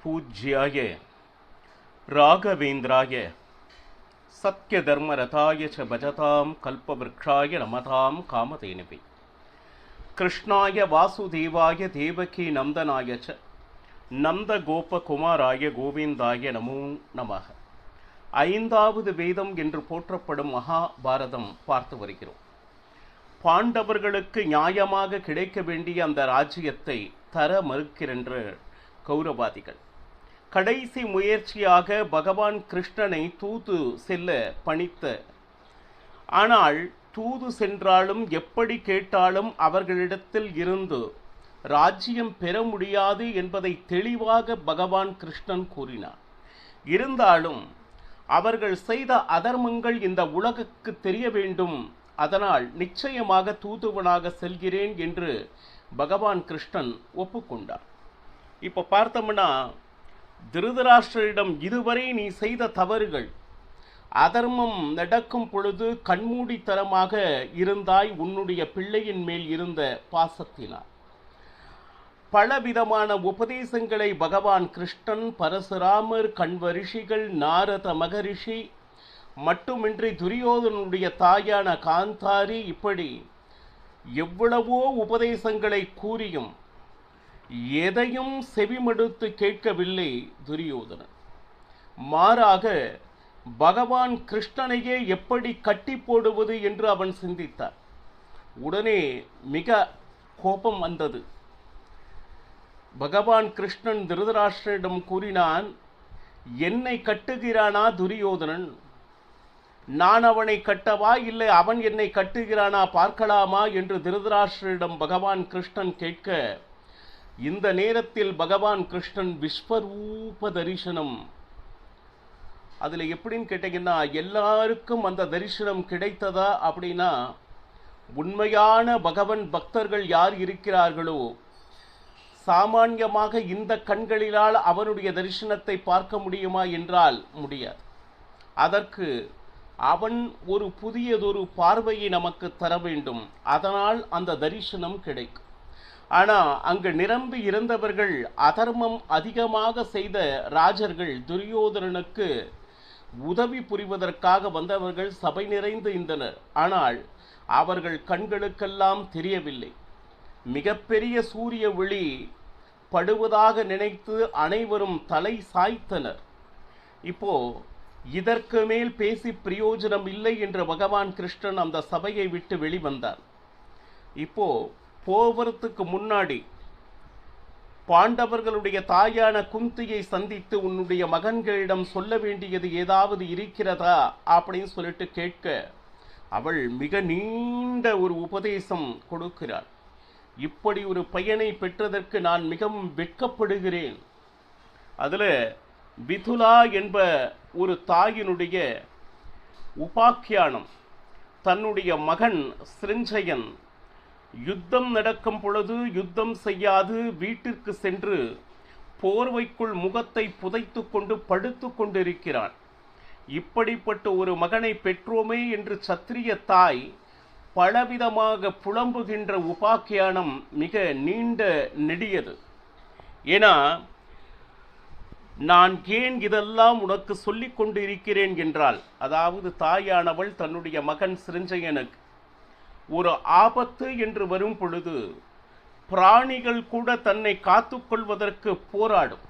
पूज्याय राघवेन्द्राय सत्यधर्मरताय च भजतां कल्पवृक्षाय नमतां कामधेनवे कृष्णाय वासुदेवाय देवकी नंदनाय च नंदगोपकुमाराय गोविंदाय नमो நமः. ஐந்தாவது வேதம் என்று போற்றப்படும் மகாபாரதம் பார்த்து வருகிறோம். பாண்டவர்களுக்கு நியாயமாக கிடைக்க வேண்டிய அந்த ராஜ்யத்தை தர மறுக்கின்ற கௌரவாதிகள் கடைசி முயற்சியாக பகவான் கிருஷ்ணனை தூது செல்ல பணித்த, ஆனால் தூது சென்றாலும் எப்படி கேட்டாலும் அவர்களிடத்தில் இருந்து ராஜ்யம் பெற முடியாது என்பதை தெளிவாக பகவான் கிருஷ்ணன் கூறினார். இருந்தாலும் அவர்கள் செய்த அதர்மங்கள் இந்த உலகுக்கு தெரிய வேண்டும், அதனால் நிச்சயமாக தூதுவனாக செல்கிறேன் என்று பகவான் கிருஷ்ணன் ஒப்புக்கொண்டார். இப்போ பார்த்தோம்னா, திருதராஷ்டிரரிடம் இதுவரை நீ செய்த தவறுகள், அதர்மம் நடக்கும் பொழுது கண்மூடித்தனமாக இருந்தாய், உன்னுடைய பிள்ளையின் மேல் இருந்த பாசத்தினார். பலவிதமான உபதேசங்களை பகவான் கிருஷ்ணன், பரசுராமர், கண்வ ரிஷிகள், நாரத மகரிஷி மட்டுமின்றி துரியோதனுடைய தாயான காந்தாரி, இப்படி எவ்வளவோ உபதேசங்களை கூறியும் எதையும் செவிமடுத்து கேட்கவில்லை துரியோதனன். மாறாக பகவான் கிருஷ்ணனையே எப்படி கட்டி போடுவது என்று அவன் சிந்தித்தார். உடனே மிக கோபம் வந்தது. பகவான் கிருஷ்ணன் திருதராஷ்டிரரிடம் கூறினான், என்னை கட்டுகிறானா துரியோதனன்? நான் அவனை கட்டவா, இல்லை அவன் என்னை கட்டுகிறானா பார்க்கலாமா என்று திருதராஷ்டிரரிடம் பகவான் கிருஷ்ணன் கேட்க, இந்த நேரத்தில் பகவான் கிருஷ்ணன் விஸ்வரூப தரிசனம், அதில் எப்படின்னு கேட்டீங்கன்னா, எல்லாருக்கும் அந்த தரிசனம் கிடைத்ததா அப்படின்னா, உண்மையான பகவன் பக்தர்கள் யார் இருக்கிறார்களோ சாமான்யமாக இந்த கண்களிலால் அவனுடைய தரிசனத்தை பார்க்க முடியுமா என்றால் முடியாது. அதற்கு அவன் ஒரு புதியதொரு பார்வையை நமக்கு தர வேண்டும், அதனால் அந்த தரிசனம் கிடைக்கும். ஆனால் அங்கு நிரம்பி இருந்தவர்கள், அதர்மம் அதிகமாக செய்த ராஜர்கள், துரியோதனனுக்கு உதவி புரிவதற்காக வந்தவர்கள் சபை நிறைந்து இருந்தனர். ஆனால் அவர்கள் கண்களுக்கெல்லாம் தெரியவில்லை. மிகப்பெரிய சூரிய ஒளி படுவதாக நினைத்து அனைவரும் தலை சாய்த்தனர். இப்போ இதற்கு மேல் பேசி பிரயோஜனம் இல்லை என்ற பகவான் கிருஷ்ணன் அந்த சபையை விட்டு வெளிவந்தார். இப்போ போவதற்கு முன்னாடி பாண்டவர்களுடைய தாயான குந்தியை சந்தித்து, உன்னுடைய மகன்களிடம் சொல்ல வேண்டியது ஏதாவது இருக்கிறதா அப்படின்னு சொல்லிட்டு கேட்க, அவள் மிக நீண்ட ஒரு உபதேசம் கொடுக்கிறாள். இப்படி ஒரு பையனை பெற்றதற்கு நான் மிகவும் வெட்கப்படுகிறேன். அதில் விதுலா என்ப ஒரு தாயினுடைய உபாக்கியானம், தன்னுடைய மகன் சிருஞ்சயன் யுத்தம் நடக்கும் பொழுது யுத்தம் செய்யாது வீட்டிற்கு சென்று போர்வைக்குள் முகத்தை புதைத்து கொண்டு படுத்து கொண்டிருக்கிறான். இப்படிப்பட்ட ஒரு மகனை பெற்றோமே என்று சத்திரிய தாய் பலவிதமாக புலம்புகின்ற உபாக்கியானம் மிக நீண்ட நெடியது. ஏன்னா, நான் ஏன் இதெல்லாம் உனக்கு சொல்லிக் கொண்டு இருக்கிறேன் என்றால், அதாவது தாயானவள் தன்னுடைய மகன் சிருஞ்சயனுக்கு ஒரு ஆபத்து என்று வரும் பொழுது பிராணிகள் கூட தன்னை காத்துக்கொள்வதற்கு போராடும்.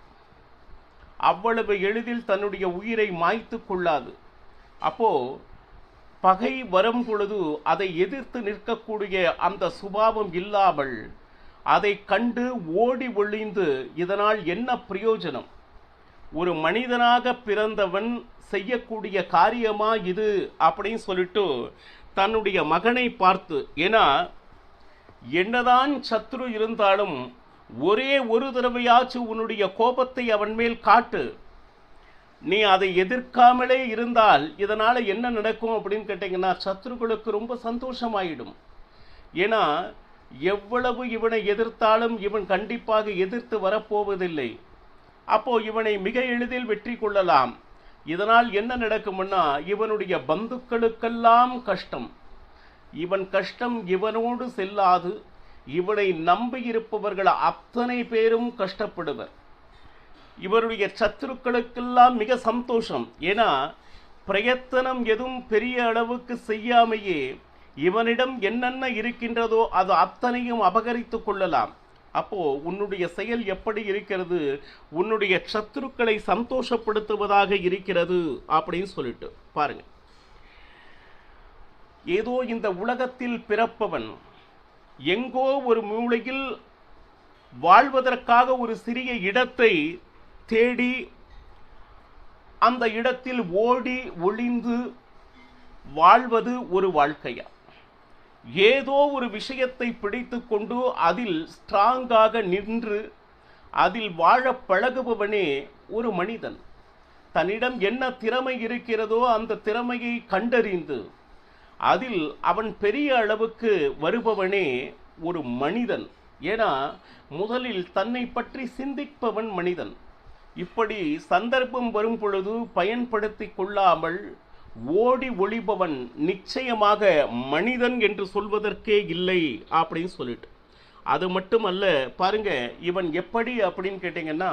அவ்வளவு எளிதில் தன்னுடைய உயிரை மாய்த்து கொள்ளாது. அப்போ பகை வரும் பொழுது அதை எதிர்த்து நிற்கக்கூடிய அந்த சுபாவம் இல்லாமல் அதை கண்டு ஓடி ஒளிந்து, இதனால் என்ன பிரயோஜனம்? ஒரு மனிதனாக பிறந்தவன் செய்யக்கூடிய காரியமா இது அப்படின்னு சொல்லிட்டு தன்னுடைய மகனை பார்த்து, ஏன்னா என்னதான் சத்ரு இருந்தாலும் ஒரே ஒரு தடவையாச்சும் உன்னுடைய கோபத்தை அவன் மேல் காட்டு. நீ அதை எதிர்க்காமலே இருந்தால் இதனால் என்ன நடக்கும் அப்படின்னு கேட்டிங்கன்னா, சத்ருக்களுக்கு ரொம்ப சந்தோஷமாயிடும். ஏன்னா எவ்வளவு இவனை எதிர்த்தாலும் இவன் கண்டிப்பாக எதிர்த்து வரப்போவதில்லை. அப்போ இவனை மிக எளிதில் வெற்றி கொள்ளலாம். இதனால் என்ன நடக்கும்னா, இவனுடைய பந்துக்களுக்கெல்லாம் கஷ்டம். இவன் கஷ்டம் இவனோடு செல்லாது, இவனை நம்பியிருப்பவர்கள் அத்தனை பேரும் கஷ்டப்படுவர். இவருடைய சத்துருக்களுக்கெல்லாம் மிக சந்தோஷம். ஏன்னா பிரயத்தனம் எதுவும் பெரிய அளவுக்கு செய்யாமையே இவனிடம் என்னென்ன இருக்கின்றதோ அது அத்தனையும் அபகரித்து கொள்ளலாம். அப்போ உன்னுடைய செயல் எப்படி இருக்கிறது, உன்னுடைய சத்துருக்களை சந்தோஷப்படுத்துவதாக இருக்கிறது அப்படின்னு சொல்லிட்டு பாருங்க. ஏதோ இந்த உலகத்தில் பிறப்பவன் எங்கோ ஒரு மூலையில் வாழ்வதற்காக ஒரு சிறிய இடத்தை தேடி அந்த இடத்தில் ஓடி ஒளிந்து வாழ்வது ஒரு வாழ்க்கையா? ஏதோ ஒரு விஷயத்தை பிடித்து கொண்டு அதில் ஸ்ட்ராங்காக நின்று அதில் வாழ பழகுபவனே ஒரு மனிதன். தன்னிடம் என்ன திறமை இருக்கிறதோ அந்த திறமையை கண்டறிந்து அதில் அவன் பெரிய அளவுக்கு வருபவனே ஒரு மனிதன். ஏன்னா முதலில் தன்னை பற்றி சிந்திப்பவன் மனிதன். இப்படி சந்தர்ப்பம் வரும் பொழுது பயன்படுத்தி கொள்ளாமல் ஓடி ஒளிபவன் நிச்சயமாக மனிதன் என்று சொல்வதற்கே இல்லை அப்படின்னு சொல்லிட்டு. அது மட்டுமல்ல பாருங்க, இவன் எப்படி அப்படின்னு கேட்டீங்கன்னா,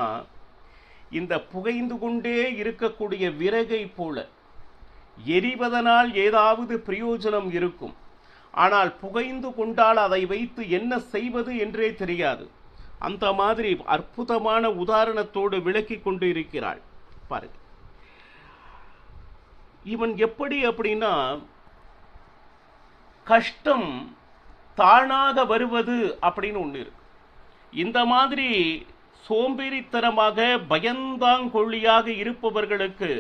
இந்த புகைந்து கொண்டே இருக்கக்கூடிய விறகை போல எரிவதனால் ஏதாவது பிரயோஜனம் இருக்கும், ஆனால் புகைந்து கொண்டால் அதை வைத்து என்ன செய்வது என்றே தெரியாது. அந்த மாதிரி அற்புதமான உதாரணத்தோடு விளக்கி கொண்டு இருக்கிறாள் பாருங்க. இவன் எப்படி அப்படின்னா, கஷ்டம் தானாக வருவது அப்படின்னு ஒன்று இருக்கு. இந்த மாதிரி சோம்பேறித்தனமாக பயந்தாங்கொள்ளியாக இருப்பவர்களுக்கு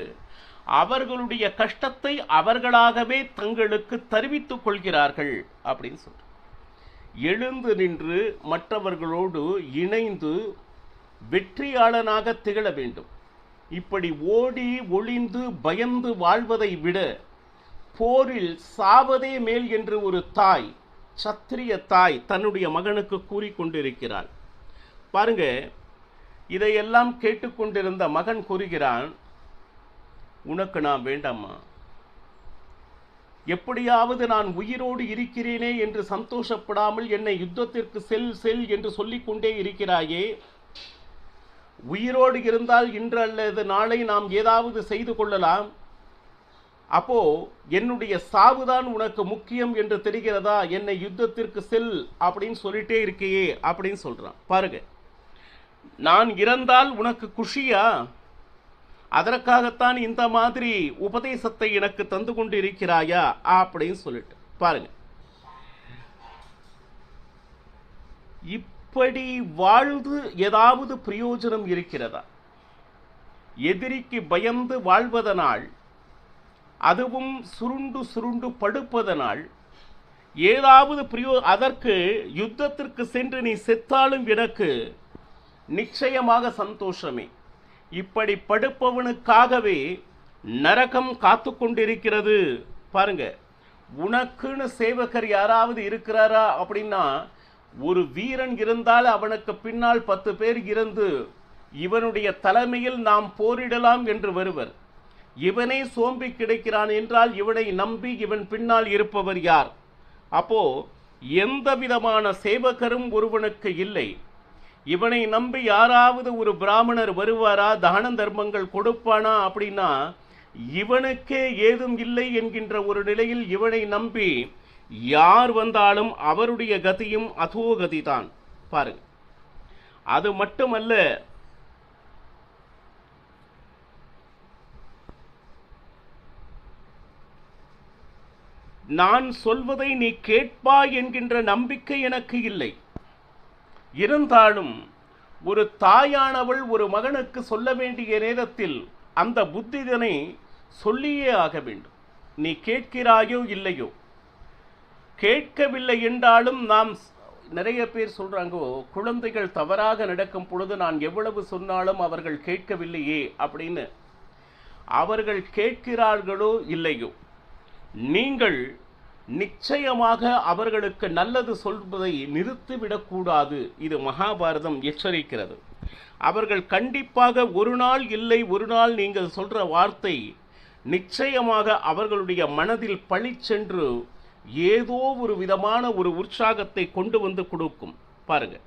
அவர்களுடைய கஷ்டத்தை அவர்களாகவே தங்களுக்கு தெரிவித்துக் கொள்கிறார்கள் அப்படின்னு சொல்ற. எழுந்து நின்று மற்றவர்களோடு இணைந்து வெற்றியாளனாக திகழ வேண்டும். இப்படி ஓடி ஒளிந்து பயந்து வாழ்வதை விட போரில் சாவதே மேல் என்று ஒரு தாய், சத்திரிய தாய் தன்னுடைய மகனுக்கு கூறிக்கொண்டிருக்கிறாள் பாருங்க. இதையெல்லாம் கேட்டுக்கொண்டிருந்த மகன் கூறுகிறான், உனக்கு நான் வேண்டாமா? எப்படியாவது நான் உயிரோடு இருக்கிறேனே என்று சந்தோஷப்படாமல் என்னை யுத்தத்திற்கு செல் செல் என்று சொல்லிக் கொண்டே இருக்கிறாயே. உயிரோடு இருந்தால் இன்று அல்லது நாளை நாம் ஏதாவது செய்து கொள்ளலாம். அப்போ என்னுடைய சாவுதான் உனக்கு முக்கியம் என்று தெரிகிறதா? என்னை யுத்தத்திற்கு செல் அப்படின்னு சொல்லிட்டே இருக்கையே அப்படின்னு சொல்றான் பாருங்க. நான் இறந்தால் உனக்கு குஷியா? அதற்காகத்தான் இந்த மாதிரி உபதேசத்தை எனக்கு தந்து கொண்டு இருக்கிறாயா அப்படின்னு சொல்லிட்டு பாருங்க. இப்படி வாழ்ந்து ஏதாவது பிரயோஜனம் இருக்கிறதா? எதிரிக்கு பயந்து வாழ்வதனால், அதுவும் சுருண்டு சுருண்டு படுப்பதனால் ஏதாவது அதற்கு யுத்தத்திற்கு சென்று நீ செத்தாலும் எனக்கு நிச்சயமாக சந்தோஷமே. இப்படி படுப்பவனுக்காகவே நரகம் காத்து கொண்டிருக்கிறது பாருங்க. உனக்குன்னு சேவகர் யாராவது இருக்கிறாரா அப்படின்னா, ஒரு வீரன் இருந்தால் அவனுக்கு பின்னால் 10 பேர் இருந்து இவனுடைய தலைமையில் நாம் போரிடலாம் என்று வருவர். இவனே சோம்பி கிடைக்கிறான் என்றால் இவனை நம்பி இவன் பின்னால் இருப்பவர் யார்? அப்போ எந்த விதமான சேவகரும் ஒருவனுக்கு இல்லை. இவனை நம்பி யாராவது ஒரு பிராமணர் வருவாரா, தான தர்மங்கள் கொடுப்பானா அப்படின்னா இவனுக்கே ஏதும் இல்லை என்கின்ற ஒரு நிலையில் இவனை நம்பி யார் வந்தாலும் அவருடைய கதியும் அதோகதி தான் பாருங்க. அது மட்டுமல்ல, நான் சொல்வதை நீ கேட்பாய் என்கின்ற நம்பிக்கை எனக்கு இல்லை. இருந்தாலும் ஒரு தாயானவள் ஒரு மகனுக்கு சொல்ல வேண்டிய நேரத்தில் அந்த புத்திதனை சொல்லியே ஆக வேண்டும். நீ கேட்கிறாயோ இல்லையோ, கேட்கவில்லை என்றாலும் நாம் நிறைய பேர் சொல்றாங்க, குழந்தைகள் தவறாக நடக்கும் பொழுது நான் எவ்வளவு சொன்னாலும் அவர்கள் கேட்கவில்லையே அப்படின்னு. அவர்கள் கேட்கிறார்களோ இல்லையோ, நீங்கள் நிச்சயமாக அவர்களுக்கு நல்லது சொல்வதை நிறுத்திவிடக்கூடாது. இது மகாபாரதம் எச்சரிக்கிறது. அவர்கள் கண்டிப்பாக ஒரு நாள் இல்லை ஒரு நாள் நீங்கள் சொல்ற வார்த்தை நிச்சயமாக அவர்களுடைய மனதில் பழிச்சென்று ஏதோ ஒரு விதமான ஒரு உற்சாகத்தை கொண்டு வந்து கொடுக்கும் பாருங்க.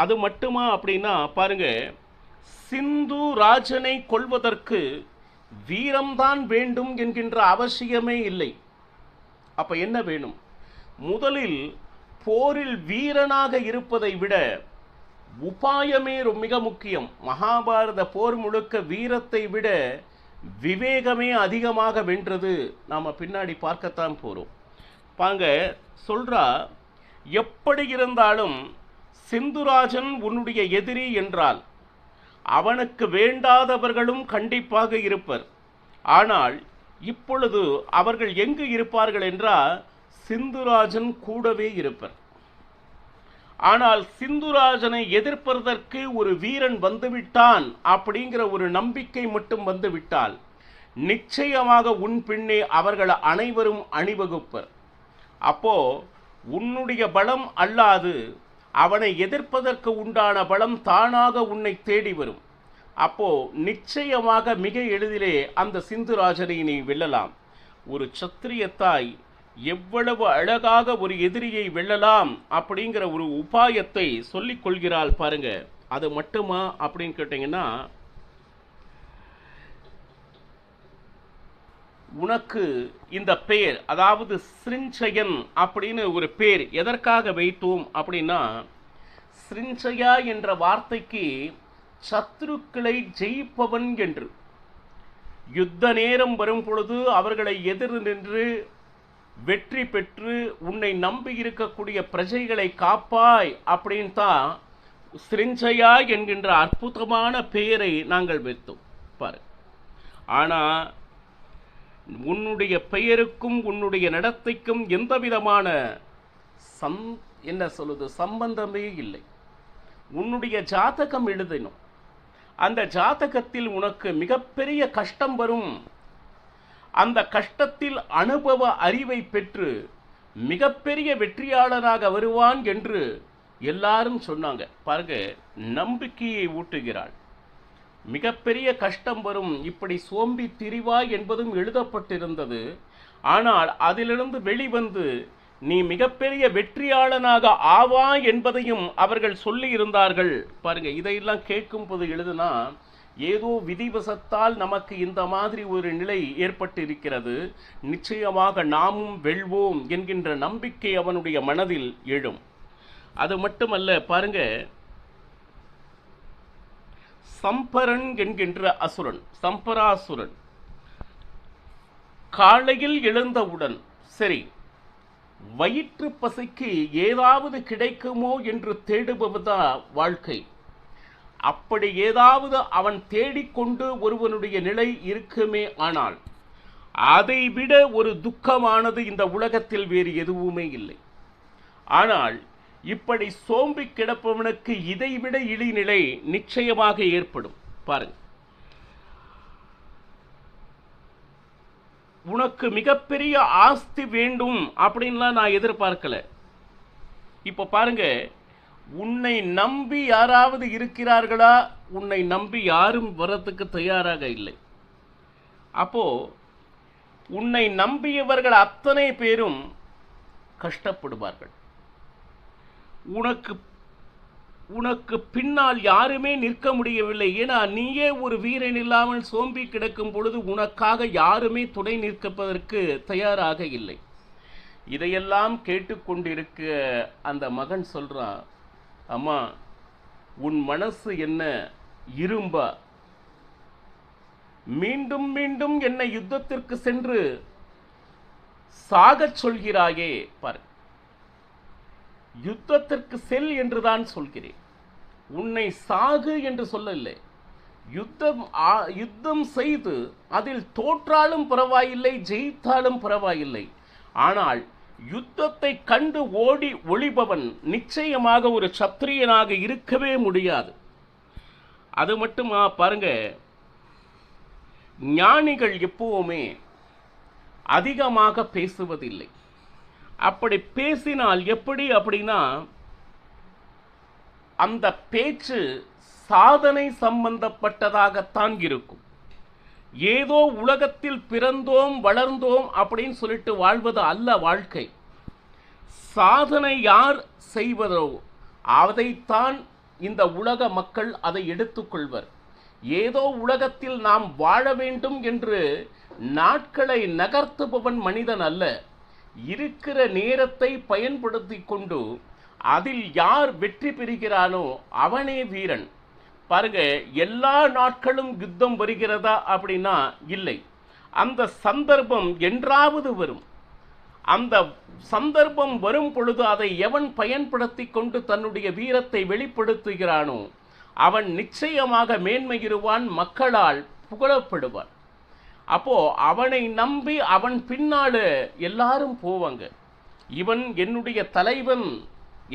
அது மட்டுமா அப்படின்னா பாருங்க, சிந்து ராஜனை கொல்வதற்கு வீரம்தான் வேண்டும் என்கின்ற அவசியமே இல்லை. அப்ப என்ன வேணும்? முதலில் போரில் வீரனாக இருப்பதை விட உபாயமே மிக முக்கியம். மகாபாரத போர் முழுக்க வீரத்தை விட விவேகமே அதிகமாக வென்றது. நாம பின்னாடி பார்க்கத்தான் போறோம். பாங்க சொல்றா, எப்படி இருந்தாலும் சிந்துராஜன் உன்னுடைய எதிரி என்றால் அவனுக்கு வேண்டாதவர்களும் கண்டிப்பாக இருப்பர். ஆனால் இப்பொழுது அவர்கள் எங்கு இருப்பார்கள் என்றால் சிந்துராஜன் கூடவே இருப்பர். ஆனால் சிந்துராஜனை எதிர்ப்பதற்கு ஒரு வீரன் வந்துவிட்டான் அப்படிங்கிற ஒரு நம்பிக்கை மட்டும் வந்துவிட்டால் நிச்சயமாக உன் பின்னே அவர்கள் அனைவரும் அணிவகுப்பர். அப்போ உன்னுடைய பலம் அல்லாது அவனை எதிர்ப்பதற்கு உண்டான பலம் தானாக உன்னை தேடி வரும். அப்போ நிச்சயமாக மிக எளிதிலே அந்த சிந்துராஜனை நீ வெல்லலாம். ஒரு சத்திரிய தாய் எவ்வளவு அழகாக ஒரு எதிரியை வெல்லலாம் அப்படிங்கிற ஒரு உபாயத்தை சொல்லிக் கொள்கிறாள் பாருங்க. அது மட்டுமா அப்படின்னு கேட்டீங்கன்னா, உனக்கு இந்த பெயர், அதாவது சிருஞ்சயன் அப்படின்னு ஒரு பேர் எதற்காக வைத்தோம் அப்படின்னா, சிருஞ்சயா என்ற வார்த்தைக்கு சத்ருக்களை ஜெயிப்பவன் என்று. யுத்த நேரம் வரும் பொழுது அவர்களை எதிர் நின்று வெற்றி பெற்று உன்னை நம்பி இருக்கக்கூடிய பிரஜைகளை காப்பாய் அப்படின்னு தான் சிருஞ்சயா என்கின்ற அற்புதமான பெயரை நாங்கள் வைத்தோம் பாரு. ஆனா உன்னுடைய பெயருக்கும் உன்னுடைய நடத்தைக்கும் எந்த விதமான சம்பந்தமே இல்லை. உன்னுடைய ஜாதகம் எழுதணும். அந்த ஜாதகத்தில் உனக்கு மிகப்பெரிய கஷ்டம் வரும். அந்த கஷ்டத்தில் அனுபவ அறிவை பெற்று மிகப்பெரிய வெற்றியாளராக வருவான் என்று எல்லாரும் சொன்னாங்க பாருங்க. நம்பிக்கையை ஊட்டுகிறாள். மிகப்பெரிய கஷ்டம் வரும், இப்படி சோம்பி திரிவாய் என்பதும் எழுதப்பட்டிருந்தது. ஆனால் அதிலிருந்து வெளிவந்து நீ மிகப்பெரிய வெற்றியாளனாக ஆவாய் என்பதையும் அவர்கள் சொல்லி இருந்தார்கள் பாருங்க. இதையெல்லாம் கேட்கும் போது எழுதுனா, ஏதோ விதிவசத்தால் நமக்கு இந்த மாதிரி ஒரு நிலை ஏற்பட்டு இருக்கிறது, நிச்சயமாக நாமும் வெல்வோம் என்கின்ற நம்பிக்கை அவனுடைய மனதில் எழும். அது மட்டுமல்ல பாருங்க, சம்பரன் என்கின்ற அசுரன், சம்பராசுரன் காலையில் எழுந்தவுடன் சரி வயிற்று பசிக்கு ஏதாவது கிடைக்குமோ என்று தேடுபவதுதான் வாழ்க்கை. அப்படி ஏதாவது அவன் தேடிக்கொண்டு ஒருவனுடைய நிலை இருக்குமே, ஆனால் அதைவிட ஒரு துக்கமானது இந்த உலகத்தில் வேறு எதுவுமே இல்லை. ஆனால் இப்படி சோம்பி கிடப்பவனுக்கு இதைவிட இழிநிலை நிச்சயமாக ஏற்படும் பாருங்க. உனக்கு மிகப்பெரிய ஆஸ்தி வேண்டும் அப்படின்லாம் நான் எதிர்பார்க்கல. இப்ப பாருங்க, உன்னை நம்பி யாராவது இருக்கிறார்களா? உன்னை நம்பி யாரும் வரத்துக்கு தயாராக இல்லை. அப்போ உன்னை நம்பியவர்கள் அத்தனை பேரும் கஷ்டப்படுவார்கள். உனக்கு பின்னால் யாருமே நிற்க முடியவில்லை. ஏன்னா நீயே ஒரு வீரன் இல்லாமல் சோம்பி கிடக்கும் பொழுது உனக்காக யாருமே துணை நிற்பதற்கு தயாராக இல்லை. இதையெல்லாம் கேட்டுக்கொண்டிருக்க அந்த மகன் சொல்றான், அம்மா உன் மனசு என்ன இரும்பா? மீண்டும் மீண்டும் என்னை யுத்தத்திற்கு சென்று சாகச் சொல்கிறாயே பாரு. யுத்தத்திற்கு செல் என்றுதான் சொல்கிறேன், உன்னை சாகு என்று சொல்லவில்லை. யுத்தம் செய்து அதில் தோற்றாலும் பரவாயில்லை, ஜெயித்தாலும் பரவாயில்லை. ஆனால் யுத்தத்தை கண்டு ஓடி ஒளிபவன் நிச்சயமாக ஒரு சத்திரியனாக இருக்கவே முடியாது. அது மட்டுமா பாருங்க, ஞானிகள் எப்பவுமே அதிகமாக பேசுவதில்லை. அப்படி பேசினால் எப்படி அப்படின்னா, அந்த பேச்சு சாதனை சம்பந்தப்பட்டதாகத்தான் இருக்கும். ஏதோ உலகத்தில் பிறந்தோம் வளர்ந்தோம் அப்படின்னு சொல்லிட்டு வாழ்வது அல்ல வாழ்க்கை. சாதனை யார் செய்வதோ அதைத்தான் இந்த உலக மக்கள் அதை எடுத்துக்கொள்வர். ஏதோ உலகத்தில் நாம் வாழ வேண்டும் என்று நாட்களை நகர்த்துபவன் மனிதன் அல்ல. இருக்கிற நேரத்தை பயன்படுத்தி கொண்டு அதில் யார் வெற்றி பெறுகிறானோ அவனே வீரன். பாருங்க, எல்லா நாட்களும் யுத்தம் வருகிறதா அப்படின்னா இல்லை. அந்த சந்தர்ப்பம் என்றாவது வரும். அந்த சந்தர்ப்பம் வரும் பொழுது அதை எவன் பயன்படுத்தி கொண்டு தன்னுடைய வீரத்தை வெளிப்படுத்துகிறானோ அவன் நிச்சயமாக மேன்மையுறுவான், மக்களால் புகழப்படுவான். அப்போ அவனை நம்பி அவன் பின்னால எல்லாரும் போவாங்க. இவன் என்னுடைய தலைவன்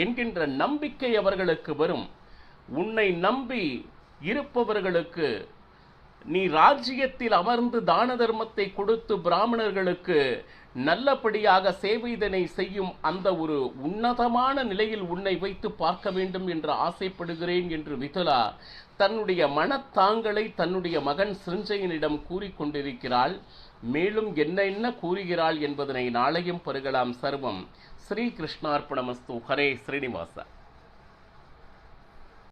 என்கின்ற நம்பிக்கை அவர்களுக்கு வரும். உன்னை நம்பி இருப்பவர்களுக்கு நீ ராஜ்யத்தில் அமர்ந்து தான தர்மத்தை கொடுத்து பிராமணர்களுக்கு நல்லபடியாக சேவைதனை செய்யும் அந்த ஒரு உன்னதமான நிலையில் உன்னை வைத்து பார்க்க வேண்டும் என்று ஆசைப்படுகிறேன் என்று மிதுலா தன்னுடைய மனத்தாங்களை தன்னுடைய மகன் சிருஞ்சயனிடம் கூறிக்கொண்டிருக்கிறாள். மேலும் என்ன கூறுகிறாள் என்பதனை நாளையும் பருகலாம். சர்வம் ஸ்ரீ கிருஷ்ணார்ப்பணமஸ்து. ஹரே ஸ்ரீனிவாசா.